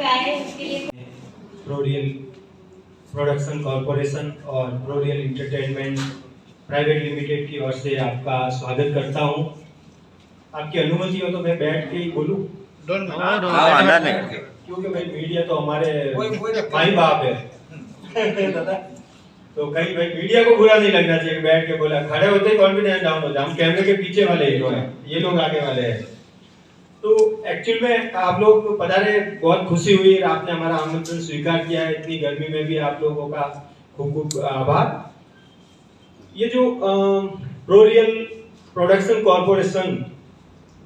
पे आए उसके लिए। प्रोरियल प्रोडक्शन कॉरपोरेशन और प्रोरियल एंटरटेनमेंट प्राइवेट लिमिटेड की ओर से आपका स्वागत करता हूं। आपकी अनुमति हो तो मैं बैठ के ही बोलूं? क्योंकि भाई मीडिया तो हमारे भाई बाप है दादा, तो कहीं भाई मीडिया को बुरा नहीं लगना चाहिए। बैठ के बोला, खड़े होते ही कॉन्फिडेंस डाउन हो जाए। हम कैमरे के पीछे वाले हीरो हैं, ये लोग आगे वाले हैं। तो एक्चुअल में आप लोग पधारे, बहुत खुशी हुई, आपने हमारा आमंत्रण स्वीकार किया है। इतनी गर्मी में भी आप लोगों का खूब खूब आभार। ये जो प्रोरियल प्रोडक्शन कॉरपोरेशन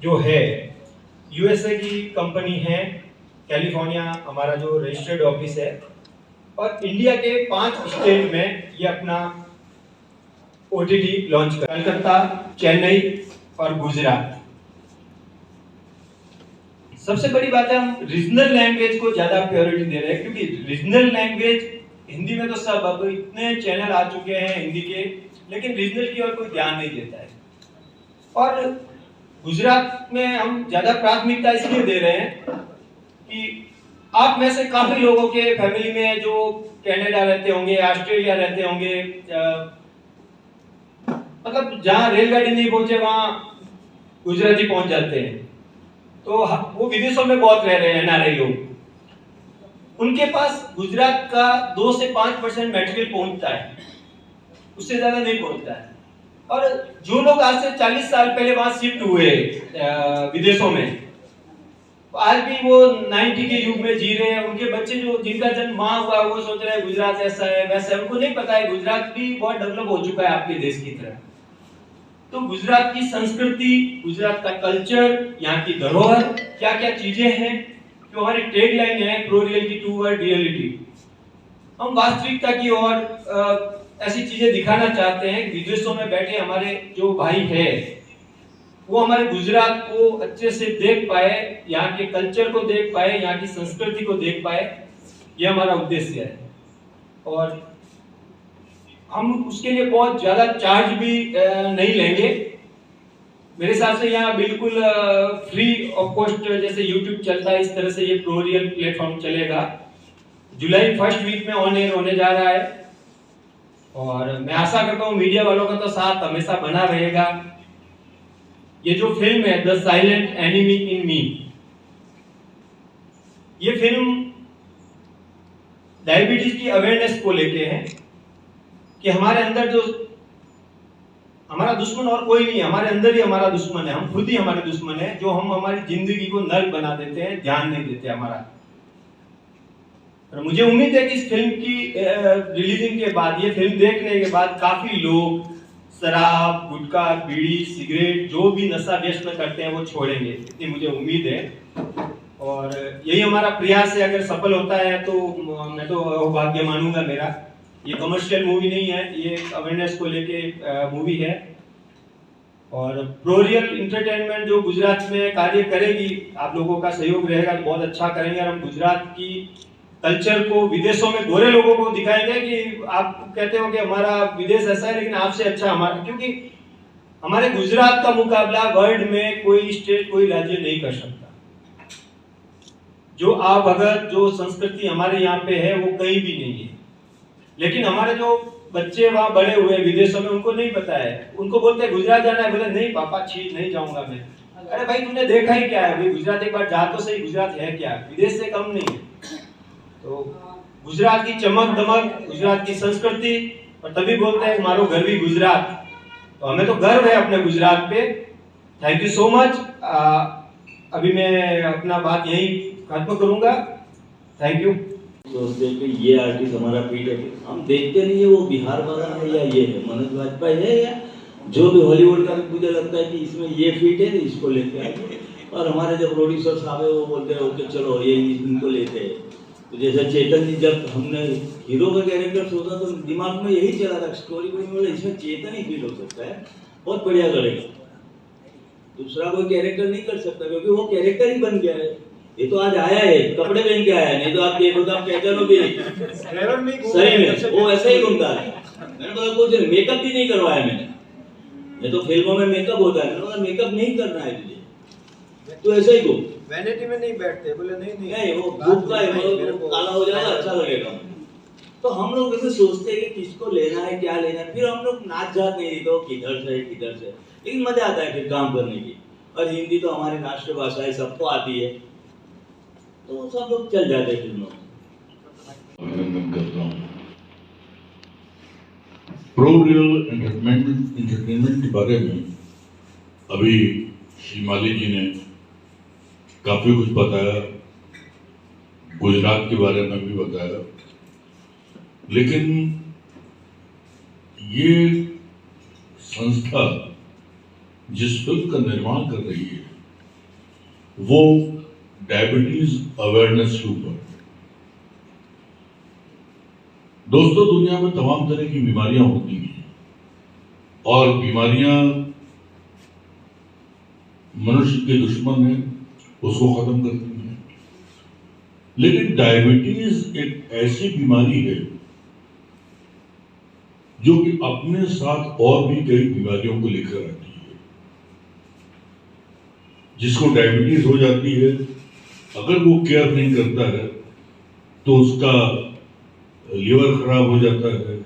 जो है, यूएसए की कंपनी है, कैलिफोर्निया हमारा जो रजिस्टर्ड ऑफिस है, और इंडिया के 5 स्टेट में ये अपना ओटीटी लॉन्च कर, कलकत्ता, चेन्नई और गुजरात। सबसे बड़ी बात है, हम रीजनल लैंग्वेज को ज्यादा प्रायोरिटी दे रहे हैं, क्योंकि रीजनल लैंग्वेज हिंदी में तो सब, अब इतने चैनल आ चुके हैं हिंदी के, लेकिन रीजनल की ओर कोई ध्यान नहीं देता है। और गुजरात में हम ज्यादा प्राथमिकता इसलिए दे रहे हैं कि आप में से काफी लोगों के फैमिली में जो कनाडा रहते होंगे, ऑस्ट्रेलिया रहते होंगे, मतलब जहां रेलगाड़ी नहीं पहुंचे वहां गुजराती पहुंच जाते हैं, तो वो विदेशों में बहुत रह रहे हैं एनआरआई लोग। उनके पास गुजरात का 2 से 5% मटेरियल पहुंचता है, उससे ज्यादा नहीं पहुंचता है। और जो लोग आज से 40 साल पहले वहां शिफ्ट हुए विदेशों में, आज भी वो 90 के युग में जी रहे हैं। उनके बच्चे जो जिनका जन्म वहां हुआ, वो सोच रहे हैं गुजरात ऐसा है वैसा है। उनको नहीं पता है गुजरात भी बहुत डेवलप हो चुका है आपके देश की तरह। तो गुजरात की संस्कृति, गुजरात का कल्चर, यहाँ की धरोहर, क्या क्या चीजें हैं, जो हमारी टैगलाइन है प्रोरियल की टूवर्ड रियलिटी। हम वास्तविकता की ओर ऐसी चीजें दिखाना चाहते हैं। विदेशों में बैठे हमारे जो भाई है, वो हमारे गुजरात को अच्छे से देख पाए, यहाँ के कल्चर को देख पाए, यहाँ की संस्कृति को देख पाए, ये हमारा उद्देश्य है। और हम उसके लिए बहुत ज्यादा चार्ज भी नहीं लेंगे। मेरे हिसाब से यहाँ बिल्कुल फ्री ऑफ कॉस्ट, जैसे यूट्यूब चलता है इस तरह से ये प्रोरियल प्लेटफॉर्म चलेगा। जुलाई फर्स्ट वीक में ऑन एयर होने जा रहा है, और मैं आशा करता हूँ मीडिया वालों का तो साथ हमेशा बना रहेगा। ये जो फिल्म है द साइलेंट एनिमी इन मी, ये फिल्म डायबिटीज की अवेयरनेस को लेके है कि हमारे अंदर जो हमारा दुश्मन और कोई नहीं है, हमारे अंदर ही हमारा दुश्मन है, हम खुद ही हमारे दुश्मन है, जो हम हमारी जिंदगी को नर्क बना देते हैं, ध्यान नहीं देते हमारा। और मुझे उम्मीद है कि इस फिल्म की रिलीजिंग के बाद, ये फिल्म देखने के बाद काफी लोग शराब, गुटखा, बीड़ी, सिगरेट, जो भी नशा व्यसन करते हैं वो छोड़ेंगे, इतनी मुझे उम्मीद है। और यही हमारा प्रयास है। अगर सफल होता है तो मैं तो भाग्य मानूंगा मेरा। ये कमर्शियल मूवी नहीं है, ये अवेयरनेस को लेके मूवी है। और प्रोरियल एंटरटेनमेंट जो गुजरात में कार्य करेगी, आप लोगों का सहयोग रहेगा तो बहुत अच्छा करेंगे। और हम गुजरात की कल्चर को विदेशों में गोरे लोगों को दिखाएंगे कि आप कहते हो कि हमारा विदेश ऐसा है, लेकिन आपसे अच्छा हमारा, क्योंकि हमारे गुजरात का मुकाबला वर्ल्ड में कोई स्टेट, कोई राज्य नहीं कर सकता। जो आप अगर जो संस्कृति हमारे यहाँ पे है वो कहीं भी नहीं है। लेकिन हमारे जो बच्चे वहां बड़े हुए विदेशों में, उनको नहीं पता है। उनको बोलते हैं गुजरात जाना है, बोले नहीं पापा छी, नहीं जाऊंगा मैं। अरे भाई तूने देखा ही क्या है भाई, गुजरात एक बार जा तो सही, गुजरात है क्या, विदेश से कम नहीं है। तो गुजरात की चमक दमक, गुजरात की संस्कृति, और तभी बोलते हैं हमारो घर भी गुजरात। तो हमें तो गर्व है अपने गुजरात पे। Thank you so much. अभी मैं अपना बात यही खत्म करूंगा। Thank you. सोचते हैं कि ये आर्टिस्ट हमारा फिट है, हम देखते नहीं है वो बिहार वाला है या ये है मनोज वाजपेयी है या जो भी हॉलीवुड का, मुझे लगता है कि इसमें ये फिट है, इसको लेते आए। और हमारे जब प्रोड्यूसर साहब है वो बोलते हैं ओके चलो ये इनको लेते हैं। तो जैसे चेतन जी, जब हमने हीरो का कैरेक्टर सोचा तो दिमाग में यही चला था, स्टोरी बोले इसमें चेतन ही फील हो सकता है, बहुत बढ़िया करेगा, दूसरा कोई कैरेक्टर नहीं कर सकता, क्योंकि वो कैरेक्टर ही बन गया है। ये तो आज आया है, कपड़े पहन के आया है, नहीं तो आप देखो तो आप कहते हो भी सही में वो ऐसा ही घूमता है। मैंने बोला कुछ मेकअप भी नहीं करवाया मैंने, ये तो फिल्मों में मेकअप होता है, मैंने बोला मेकअप नहीं करना है तुझे, तो ऐसा ही घूम। वैनिटी में नहीं बैठते, बोले नहीं नहीं वो बात धूप का है, नहीं, मेरे वो को काला हो जाएगा, अच्छा लगेगा। तो हम लोग ऐसे सोचते हैं कि किसको लेना है, क्या लेना है, फिर हम लोग नाच जाते हैं, तो किधर से लेकिन मजा आता है फिर काम करने की। और हिंदी तो हमारी राष्ट्रभाषा है, सबको आती है, तो सब लोग चल जाते हैं फिल्मों में। अभिनंदन करता हूँ। प्रो रियल एंटरटेनमेंट के बारे में अभी श्री माली जी ने काफी कुछ बताया, गुजरात के बारे में भी बताया, लेकिन ये संस्था जिस फिल्म का निर्माण कर रही है वो डायबिटीज अवेयरनेस के ऊपर। दोस्तों, दुनिया में तमाम तरह की बीमारियां होती हैं और बीमारियां मनुष्य के दुश्मन हैं, उसको खत्म करती हैं। लेकिन डायबिटीज एक ऐसी बीमारी है जो कि अपने साथ और भी कई बीमारियों को लेकर आती है। जिसको डायबिटीज हो जाती है, अगर वो केयर नहीं करता है तो उसका लीवर खराब हो जाता है,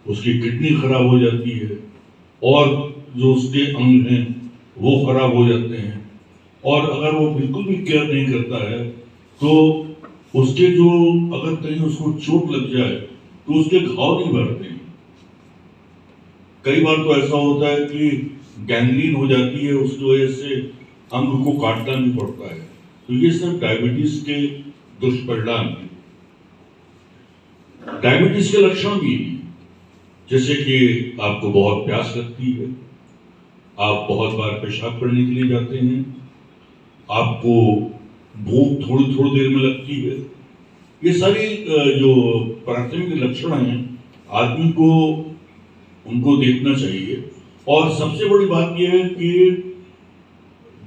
उसकी किडनी खराब हो जाती है और जो उसके अंग हैं वो खराब हो जाते हैं। और अगर वो बिल्कुल भी केयर नहीं करता है तो उसके जो अगर कहीं उसको चोट लग जाए तो उसके घाव नहीं भरते हैं। कई बार तो ऐसा होता है कि गैंग्रीन हो जाती है, उसकी वजह से अंग को काटना भी पड़ता है। तो ये सब डायबिटीज के दुष्परिणाम हैं। डायबिटीज के लक्षण भी जैसे कि आपको बहुत प्यास लगती है, आप बहुत बार पेशाब करने के लिए जाते हैं, आपको भूख थोड़ी थोड़ी देर में लगती है। ये सारी जो प्राथमिक लक्षण हैं आदमी को उनको देखना चाहिए। और सबसे बड़ी बात यह है कि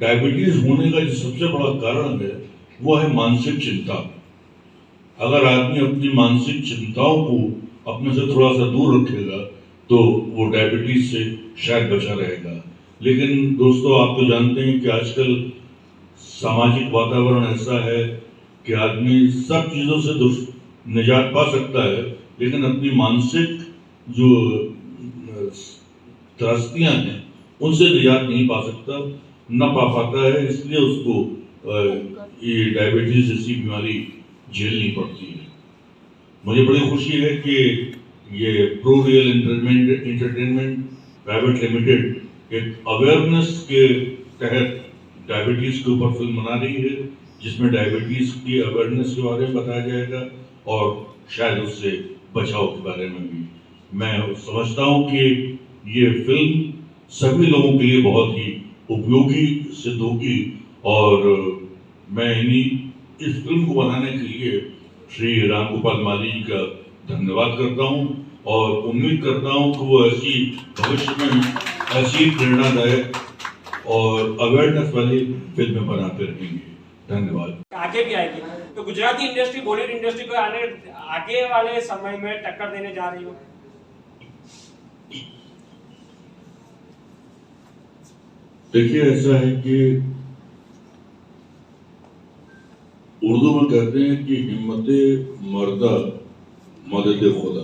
डायबिटीज होने का जो सबसे बड़ा कारण है वो है मानसिक चिंता। अगर आदमी अपनी मानसिक चिंताओं को अपने से थोड़ा सा दूर रखेगा तो वो डायबिटीज से शायद बचा रहेगा। लेकिन दोस्तों, आप तो जानते हैं कि आजकल सामाजिक वातावरण ऐसा है कि आदमी सब चीजों से निजात पा सकता है, लेकिन अपनी मानसिक जो त्रासदियां हैं उनसे निजात नहीं पा सकता, न पा पाता है। इसलिए उसको ये डायबिटीज जैसी बीमारी झेलनी पड़ती है। मुझे बड़ी खुशी है कि ये pro real entertainment private limited एक अवेयरनेस के तहत डायबिटीज के ऊपर फिल्म बना रही है, जिसमें डायबिटीज की अवेयरनेस के बारे में बताया जाएगा और शायद उससे बचाव के बारे में भी। मैं समझता हूँ कि ये फिल्म सभी लोगों के लिए बहुत ही उपयोगी सिद्ध होगी और मैं इस फिल्म को बनाने के लिए श्री रामगोपाल माली जी का धन्यवाद करता हूं और उम्मीद करता हूं कि वो ऐसी भविष्य में ऐसी प्रेरणादायक और अवेयरनेस वाली फिल्में बनाते रहेंगे। धन्यवाद। आगे भी आएगी तो गुजराती इंडस्ट्री बॉलीवुड इंडस्ट्री को आगे वाले समय में टक्कर देने जा रही हो। देखिए, ऐसा है कि उर्दू में कहते हैं कि हिम्मते मर्दा मदद खुदा।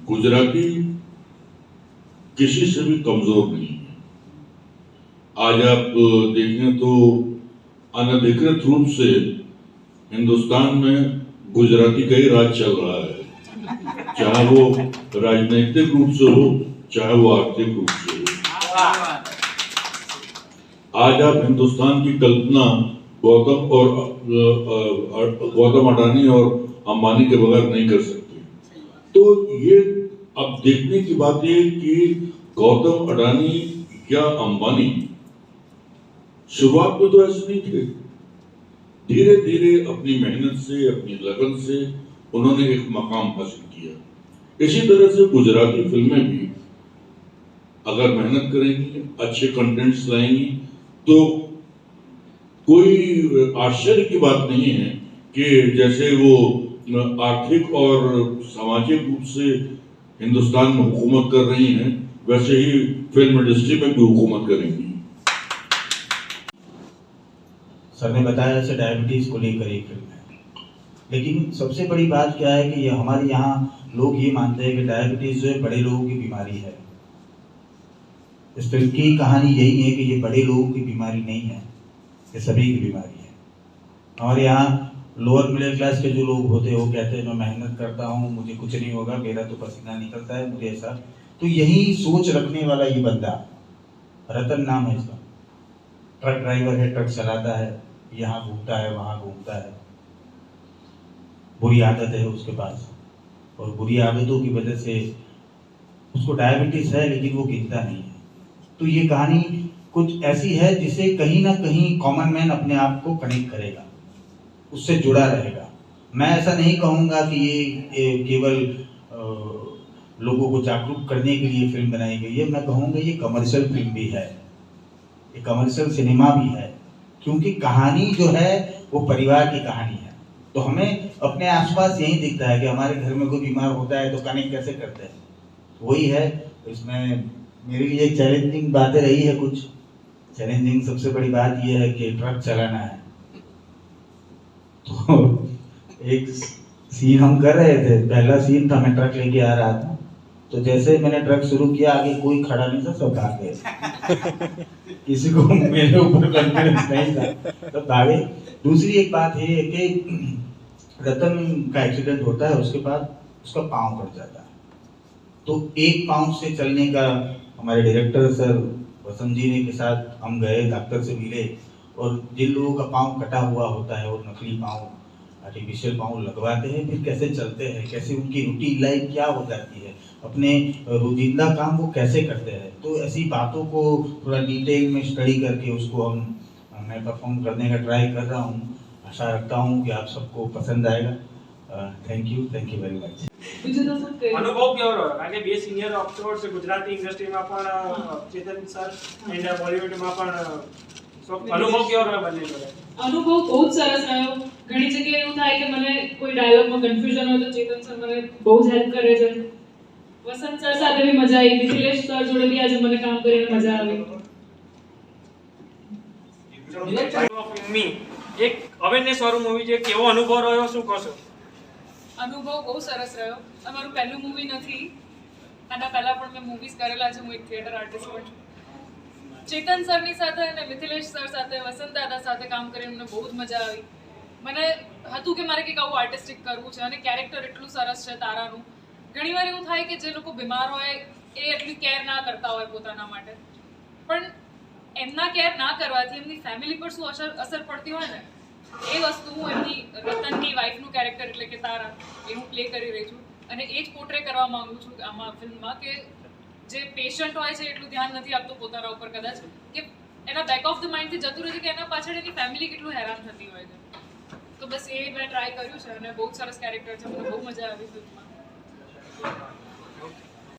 गुजराती किसी से भी कमजोर नहीं है। आज आप देखें तो अनधिकृत रूप से हिंदुस्तान में गुजराती का ही राज चल रहा है, चाहे वो राजनीतिक रूप से हो चाहे वो आर्थिक रूप से हो। आज आप हिंदुस्तान की कल्पना गौतम अडानी और अंबानी के बगैर नहीं कर सकते। तो ये अब देखने की बात है कि गौतम अडानी या अंबानी शुरुआत में तो ऐसे नहीं थे, धीरे धीरे अपनी मेहनत से अपनी लगन से उन्होंने एक मकाम हासिल किया। इसी तरह से गुजराती फिल्में भी अगर मेहनत करेंगी, अच्छे कंटेंट्स लाएंगी तो कोई आश्चर्य की बात नहीं है कि जैसे वो आर्थिक और सामाजिक रूप से हिंदुस्तान में हुकूमत कर रही हैं, वैसे ही फिल्म इंडस्ट्री में भी हुकूमत करेंगी। सर ने बताया ऐसे डायबिटीज़ को लेकर एक फिल्म है, लेकिन सबसे बड़ी बात क्या है कि ये हमारे यहाँ लोग ये मानते हैं कि डायबिटीज़ जो है बड़े लोगों की बीमारी है। इस फिल्म की कहानी यही है कि ये बड़े लोगों की बीमारी नहीं है, ये सभी की बीमारी है। हमारे यहाँ लोअर मिडिल क्लास के जो लोग होते हैं वो कहते हैं मैं मेहनत करता हूँ, मुझे कुछ नहीं होगा, मेरा तो पसीना निकलता है, मुझे ऐसा। तो यही सोच रखने वाला ये बंदा, रतन नाम है इसका, ट्रक ड्राइवर है, ट्रक चलाता है, यहाँ घूमता है वहाँ घूमता है, बुरी आदत है उसके पास, और बुरी आदतों की वजह से उसको डायबिटीज है लेकिन वो गिनता नहीं है। तो ये कहानी कुछ ऐसी है जिसे कहीं ना कहीं कॉमन मैन अपने आप को कनेक्ट करेगा, उससे जुड़ा रहेगा। मैं ऐसा नहीं कहूँगा कि ये केवल लोगों को जागरूक करने के लिए फिल्म बनाई गई है, मैं कहूँगा ये कमर्शियल फिल्म भी है, ये कमर्शियल सिनेमा भी है, क्योंकि कहानी जो है वो परिवार की कहानी है। तो हमें अपने आसपास यही दिखता है कि हमारे घर में कोई बीमार होता है तो कनेक्ट कैसे करते हैं, वही है। तो इसमें मेरे लिए चैलेंजिंग बातें रही है कुछ। चैलेंजिंग सबसे बड़ी बात यह है कि ट्रक चलाना है। तो एक सीन हम कर रहे थे, पहला सीन था, मैं ट्रक लेके आ रहा था, तो जैसे मैंने ट्रक शुरू किया आगे कोई खड़ा नहीं था, सब भाग गए। किसी को मेरे ऊपर कॉन्फिडेंस नहीं था, सब भागे। दूसरी एक बात ये है कि रतन का एक्सीडेंट होता है, उसके बाद उसका पाँव कट जाता है। तो एक पाँव से चलने का हमारे डायरेक्टर सर वसंत जी ने के साथ हम गए, डॉक्टर से मिले, और जिन लोगों का पाँव कटा हुआ होता है और नकली पाँव, आर्टिफिशियल पाँव लगवाते हैं, फिर कैसे चलते हैं, कैसे उनकी रूटीन लाइफ क्या हो जाती है, अपने रोजिंदा काम वो कैसे करते हैं। तो ऐसी बातों को थोड़ा डिटेल में स्टडी करके उसको मैं परफॉर्म करने का ट्राई कर रहा हूँ। आशा रखता हूँ कि आप सबको पसंद आएगा। Thank you very much. અનુભવ કેવો રહ્યો? કારણ કે બે સિનિયર ઓફિસર્સ ગુજરાતી ઇન્ડસ્ટ્રીમાં પણ ચેતન સર એન્ડ બોલિવૂડમાં પણ અનુભવ કેવો રહ્યો બંને જોડે? અનુભવ બહુ જ સરસ રહ્યો. ઘણી જગ્યાએ એવું થાય કે મને કોઈ ડાયલોગમાં કન્ફ્યુઝન હોય તો ચેતન સર મને બહુ જ હેલ્પ કરે છે. વસંત સર સાથે બી મજા આવી, મિથિલેશ સર જોડે બી આજે મને કામ કરીને મજા આવી. એક અવેરનેસ વાળું મૂવી છે, કેવો અનુભવ રહ્યો, શું કહશો? અનુભવ બહુ સરસ રહ્યો. અમારું પહેલું મૂવી નથી, આના પહેલા પણ મેં મૂવીઝ કરેલા છે. હું એક થિયેટર આર્ટિસ્ટ પણ છું. ચેતન સરની સાથે અને મિથિલેશ સર સાથે, વસંત દાદા સાથે કામ કરીને મને બહુ જ મજા આવી. મને હતું કે મારે કંઈક આવું આર્ટિસ્ટિક કરવું છે, અને કેરેક્ટર એટલું સરસ છે તારાનું. ઘણીવાર એવું થાય કે જે લોકો બીમાર હોય એ એટલી કેર ના કરતા હોય પોતાના માટે, પણ એમના કેર ના કરવાથી એમની ફેમિલી પર શું અસર પડતી હોય ને, એ વસ્તુ હું એમની રતનની વાઇફનું કેરેક્ટર એટલે કે તારા એ હું પ્લે કરી રહી છું, અને એ જ પોર્ટ્રે કરવા માંગુ છું આમાં ફિલ્મમાં, કે જે પેશન્ટ હોય છે એટલું ધ્યાન નથી આપતો પોતાના ઉપર, કદાચ કે એના બેક ઓફ ધ માઇન્ડથી જતું રહે છે કે એના પાછળ એની ફેમિલી કેટલું હેરાન થતી હોય છે. તો બસ એ મેં ટ્રાય કર્યું છે, અને બહુ જ સરસ કેરેક્ટર છે, મને બહુ મજા આવી ફિલ્મમાં.